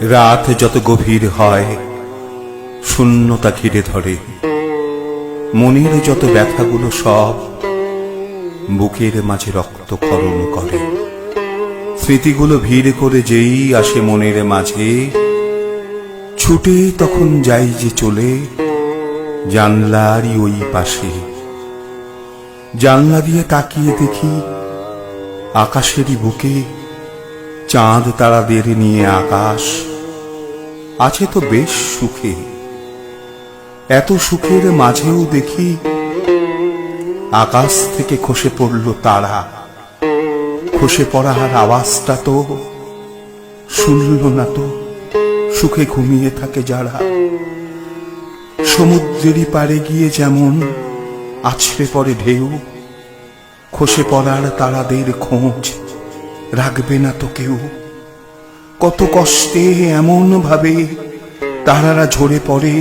রাত যত গভীর হয় শূন্যতা ঘিরে ধরে, মনের যত ব্যথাগুলো সব বুকের মাঝে রক্তক্ষরণ করে। স্মৃতিগুলো ভিড় করে যেই আসে মনের মাঝে, ছুটে তখন যাই যে চলে জানলারই ওই পাশে। জানলা দিয়ে তাকিয়ে দেখি আকাশেরই বুকে চাঁদ তারাদের নিয়ে আকাশ আছে তো বেশ সুখে। এত সুখের মাঝেও দেখি আকাশ থেকে খসে পড়ল তারা, খসে পড়ার আওয়াজটা তো শুনল না তো সুখে ঘুমিয়ে থাকে যারা। সমুদ্রেরই পাড়ে গিয়ে যেমন আছড়ে পড়ে ঢেউ, খসে পড়ার তারাদের খোঁজ রাখবে না তো কেউ। কত কষ্টে এমন ভাবে তারারা ঝরে পড়ে,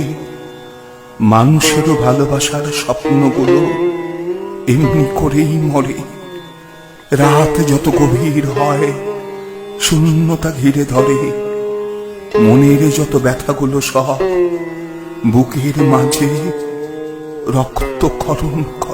মানুষেরও ভালোবাসার স্বপ্নগুলো এমনি করেই মরে। রাত যত গভীর হয় শূন্যতা ঘিরে ধরে, মনের যত ব্যথাগুলো সব বুকের মাঝে রক্তক্ষরণ করে।